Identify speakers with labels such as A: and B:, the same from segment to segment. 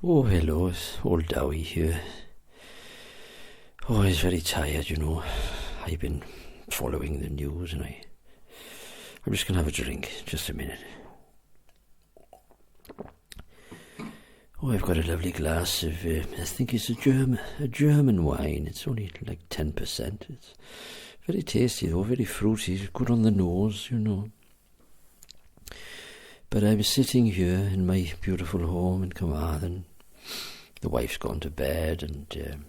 A: Oh, hello, it's old Dewi here. Oh, he's very tired, you know. I've been following the news and I'm just going to have a drink, just a minute. Oh, I've got a lovely glass of, I think it's a German wine. It's only like 10%. It's very tasty though, very fruity, good on the nose, you know. But I'm sitting here in my beautiful home in Carmarthen. The wife's gone to bed and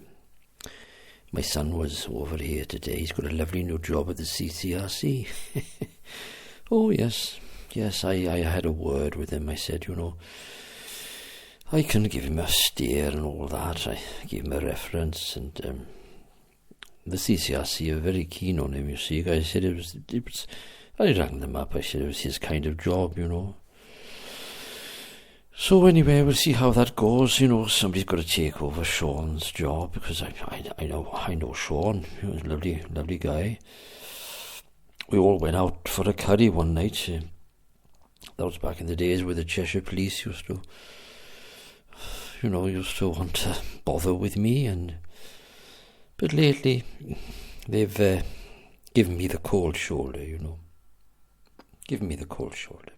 A: my son was over here today. He's got a lovely new job at the CCRC. Oh, yes, I had a word with him. I said, you know, I can give him a steer and all that. I gave him a reference and the CCRC are very keen on him, you see. I said it was, I rang them up. I said it was his kind of job, you know. So anyway, we'll see how that goes. You know, somebody's got to take over Sean's job because I know Sean. He was a lovely guy. We all went out for a curry one night. That was back in the days where the Cheshire police used to want to bother with me. But lately, they've given me the cold shoulder, you know. Given me the cold shoulder.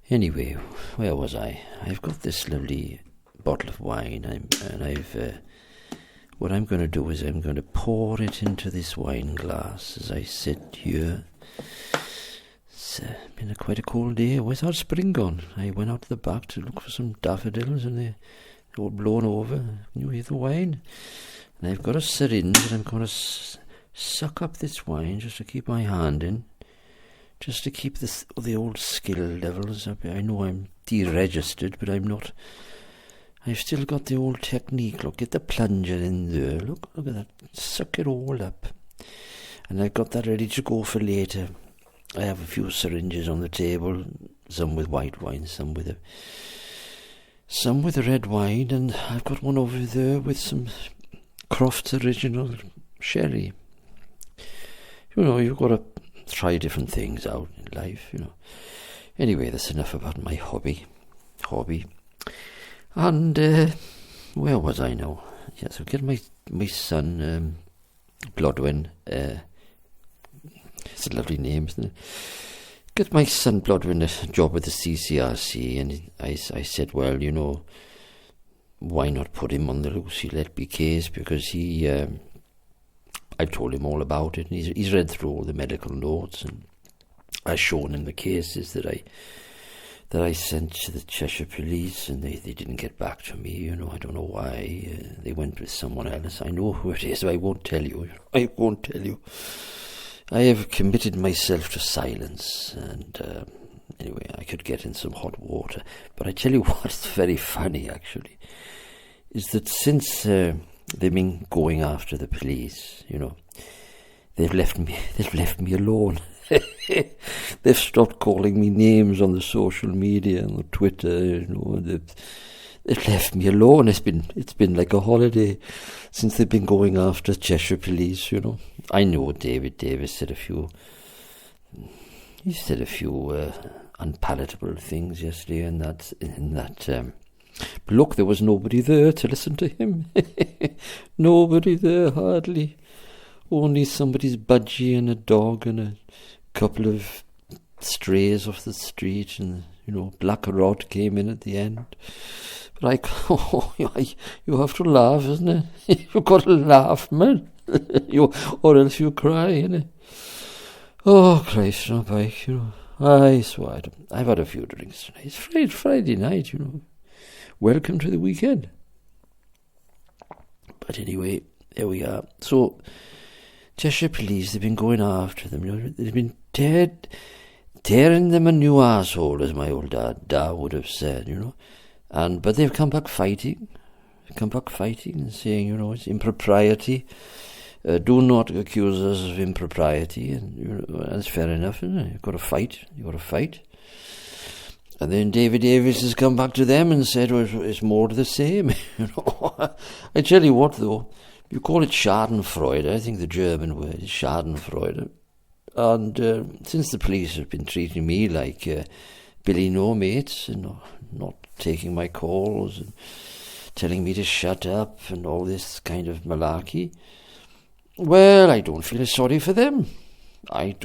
A: Anyway, where was I? I've got this lovely bottle of wine, what I'm going to do is I'm going to pour it into this wine glass as I sit here. It's been quite a cold day. Where's our spring gone? I went out to the back to look for some daffodils and they're all blown over. Can you hear the wine? And I've got a syringe and I'm going to suck up this wine just to keep my hand in. Just to keep the old skill levels up. I know I'm deregistered, but I'm not. I've still got the old technique. Look, get the plunger in there. Look at that. Suck it all up. And I've got that ready to go for later. I have a few syringes on the table, some with white wine, some with a red wine, and I've got one over there with some Croft's original sherry. You know, you've got to try different things out in life, you know. Anyway, that's enough about my hobby. And where was I now? Yes, I'll get my son Blodwyn. It's a lovely name, isn't it? Get my son Blodwyn a job with the CCRC, and I said, well, you know, why not put him on the Lucy Letby case, because I've told him all about it, and he's read through all the medical notes, and I've shown him the cases that I sent to the Cheshire police, and they didn't get back to me. You know, I don't know why. They went with someone else. I know who it is, but I won't tell you. I have committed myself to silence, and anyway, I could get in some hot water. But I tell you what's very funny, actually, is that since they've been going after the police, you know, they've left me alone. They've stopped calling me names on the social media and the Twitter, you know. They've left me alone. It's been like a holiday since they've been going after Cheshire police, you know. I know David Davis said a few unpalatable things yesterday, and that. But look, there was nobody there to listen to him. Nobody there, hardly. Only somebody's budgie and a dog and a couple of strays off the street, and, you know, Black Rod came in at the end. But you have to laugh, isn't it? You've got to laugh, man. Or else you cry, innit? Oh, Christ, no bike, you know. I swear, I've had a few drinks tonight. It's Friday night, you know. Welcome to the weekend. But anyway, there we are. So, Cheshire police, they've been going after them. You know, they've been tearing them a new arsehole, as my old dad would have said, you know. But they've come back fighting. And saying, you know, it's impropriety. Do not accuse us of impropriety. And, you know, that's fair enough, isn't it? You've got to fight. And then David Davis has come back to them and said, well, it's more the same. You know, I tell you what, though, you call it Schadenfreude. I think the German word is Schadenfreude. And since the police have been treating me like Billy no mates and not taking my calls and telling me to shut up and all this kind of malarkey. Well, I don't feel sorry for them. I'm a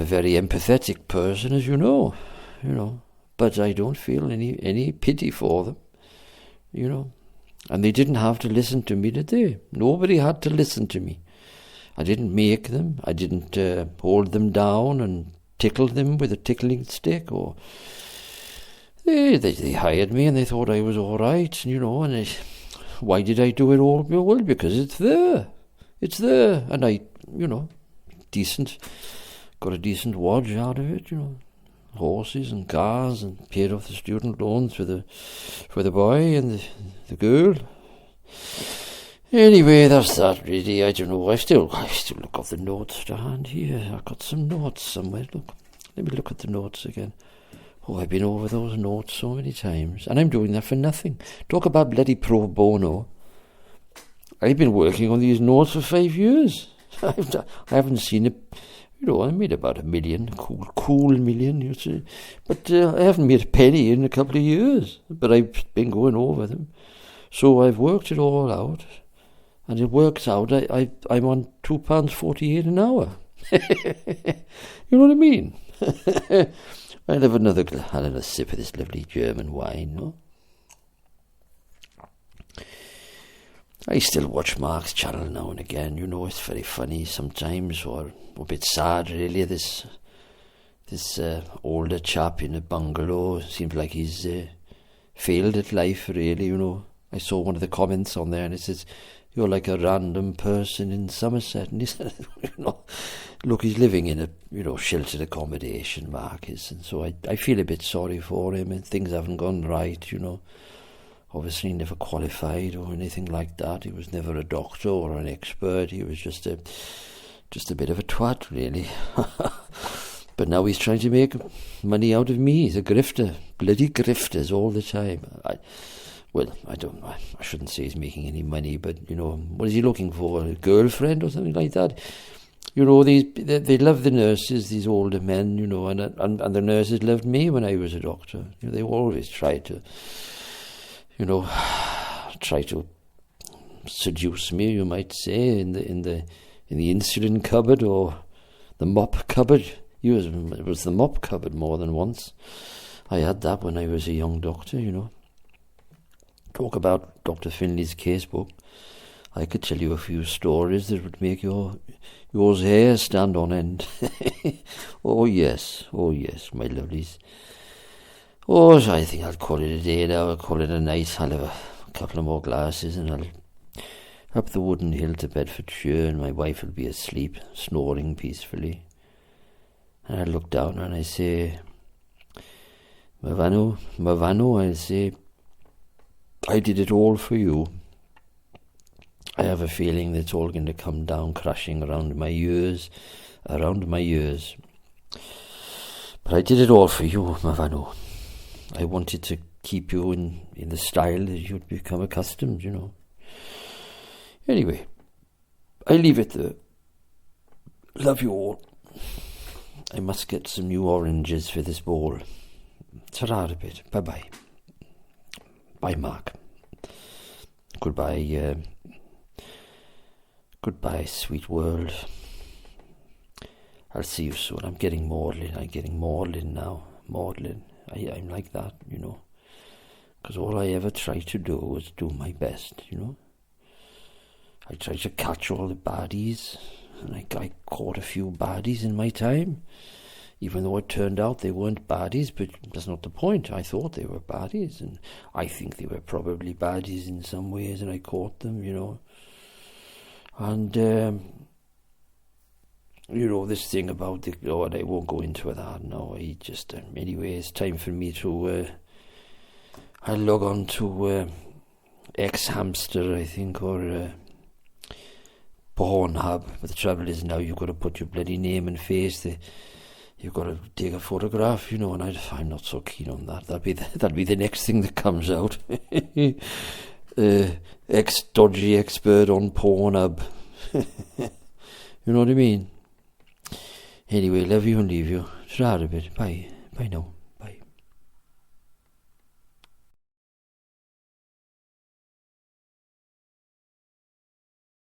A: very empathetic person, as you know, but I don't feel any pity for them, And they didn't have to listen to me, did they? Nobody had to listen to me. I didn't make them. I didn't hold them down and tickle them with a tickling stick, or they hired me and they thought I was all right, and why did I do it all? Well, because it's there. It's there, and I, got a decent wage out of it, horses and cars, and paid off the student loans for the boy and the girl. Anyway, that's that really. I don't know. I still got the notes to hand here. I've got some notes somewhere. Look, let me look at the notes again. Oh, I've been over those notes so many times, and I'm doing that for nothing. Talk about bloody pro bono. I've been working on these notes for 5 years. I haven't seen it. I made about $1 million, cool $1 million, you see. But I haven't made a penny in a couple of years. But I've been going over them. So I've worked it all out. And it works out. I'm on £2.48 an hour. You know what I mean? I'll have another sip of this lovely German wine, no? I still watch Mark's channel now and again, it's very funny sometimes, or a bit sad really. This older chap in a bungalow seems like he's failed at life really, I saw one of the comments on there and it says, "You're like a random person in Somerset," and he said, look, he's living in a sheltered accommodation, Mark is, and so I feel a bit sorry for him, and things haven't gone right, Obviously he never qualified or anything like that. He was never a doctor or an expert. He was just a bit of a twat, really. But now he's trying to make money out of me. He's a grifter. Bloody grifters all the time. I shouldn't say he's making any money, but, what is he looking for? A girlfriend or something like that? They love the nurses, these older men, and the nurses loved me when I was a doctor. They always try to seduce me, you might say, in the insulin cupboard or the mop cupboard. It was the mop cupboard more than once. I had that when I was a young doctor, Talk about Dr. Finley's casebook. I could tell you a few stories that would make your hair stand on end. Oh yes, my lovelies. Oh, so I think I'll call it a day now. I'll call it a night. I'll have a couple of more glasses and I'll up the wooden hill to Bedfordshire, and my wife will be asleep, snoring peacefully. And I look down and I say, Mavano, I say, I did it all for you. I have a feeling that it's all going to come down crashing around my ears. But I did it all for you, Mavano. I wanted to keep you in the style that you'd become accustomed, Anyway, I leave it there. Love you all. I must get some new oranges for this bowl. Ta-ra a bit. Bye-bye. Bye, Mark. Goodbye, sweet world. I'll see you soon. I'm getting maudlin now. Maudlin. I'm like that, because all I ever try to do was do my best, I tried to catch all the baddies, and I caught a few baddies in my time, even though it turned out they weren't baddies, but that's not the point. I thought they were baddies, and I think they were probably baddies in some ways, and I caught them, and this thing about the Lord, I won't go into that now. Anyway, it's time for me to, I log on to X-Hamster, I think, or Pornhub. But the trouble is now you've got to put your bloody name and face. You've got to take a photograph, and I'm not so keen on that. That'll be the next thing that comes out. Dodgy expert on Pornhub. You know what I mean? Anyway, love you and leave you. Ta-ra a bit. Bye. Bye now.